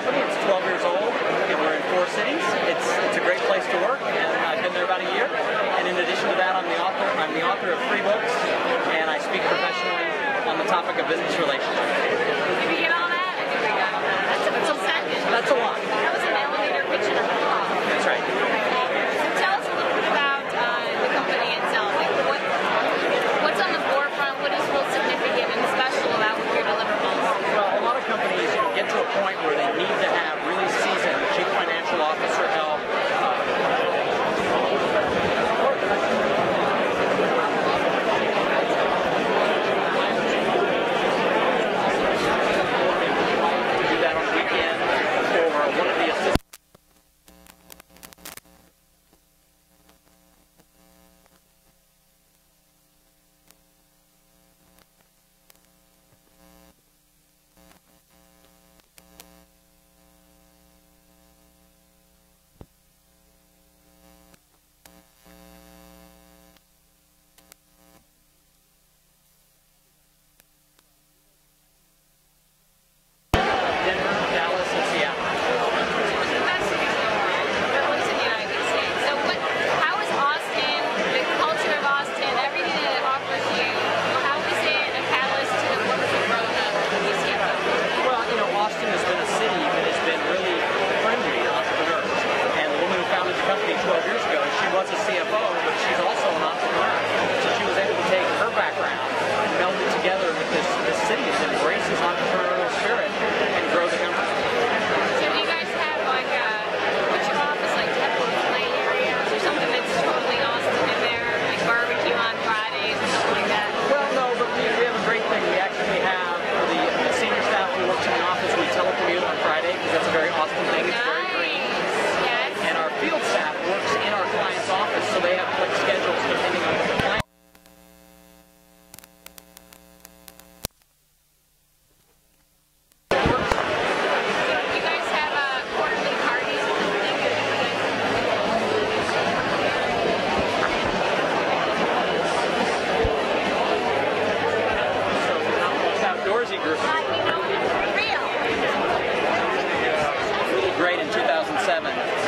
company. It's 12 years old, and we're in 4 cities. It's a great place to work, and I've been there about a year. And in addition to that, I'm the author of 3 books, and I speak professionally on the topic of business relationships. Did we get all that? I think we got all that. That's a full sentence. That's a lot. That was an elevator pitch and a call. That's right. So tell us a little bit about the company itself. Like what's on the forefront? What is real significant and special about your deliverables? Well, a lot of companies get to a point where they need to have really seasoned chief financial officer help.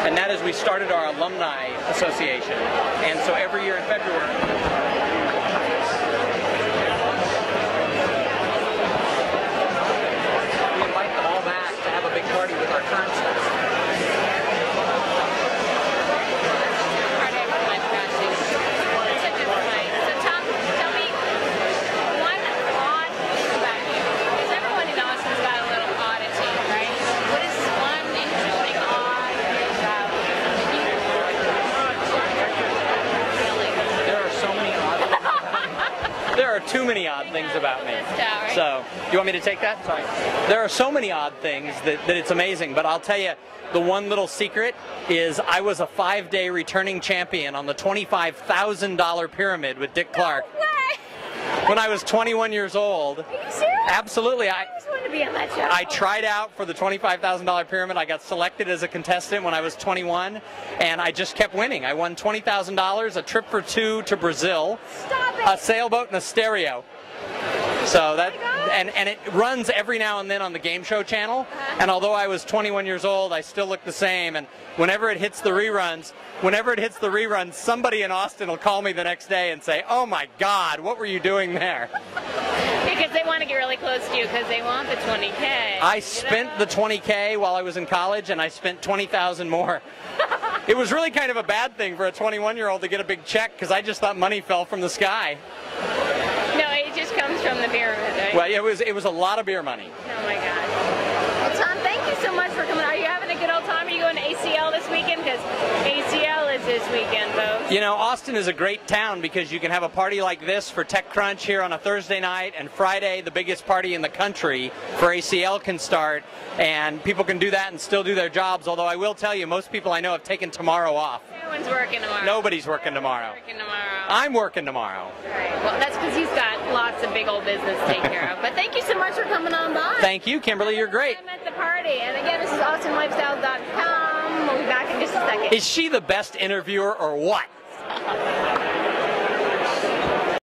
And that is we started our alumni association, and so every year in February we invite them all back to have a big party with our current staff. Too many odd things about me. So, do you want me to take that? Sorry. There are so many odd things that it's amazing, but I'll tell you, the one little secret is I was a 5-day returning champion on the $25,000 pyramid with Dick Clark. No way. When I was 21 years old. Are you serious? Absolutely. I just wanted to be on that show. I tried out for the $25,000 pyramid. I got selected as a contestant when I was 21, and I just kept winning. I won $20,000, a trip for 2 to Brazil, a sailboat, and a stereo. So that, and it runs every now and then on the game show channel. And although I was 21 years old, I still look the same. And whenever it hits the reruns, somebody in Austin will call me the next day and say, "Oh my God, what were you doing there?" Because they want to get really close to you because they want the 20K. I spent the 20K while I was in college, and I spent 20,000 more. It was really kind of a bad thing for a 21-year-old to get a big check because I just thought money fell from the sky. No, it just comes from the pyramid, right? Well, it was a lot of beer money. Oh my God. Well, Tom, thank you so much for coming. Are you having a good old time? Are you going to ACL this weekend? Because ACL is this weekend, folks. You know, Austin is a great town because you can have a party like this for TechCrunch here on a Thursday night, and Friday, the biggest party in the country for ACL can start, and people can do that and still do their jobs, although I will tell you, most people I know have taken tomorrow off. No one's working tomorrow. Nobody's working tomorrow. I'm working tomorrow. All right. Well, that's because he's got lots of big old business to take care of. But thank you so much for coming on by. Thank you, Kimberly. You're great. I'm at the party. And again, this is AustinLifestyle.com. We'll be back in just a second. Is she the best interviewer or what?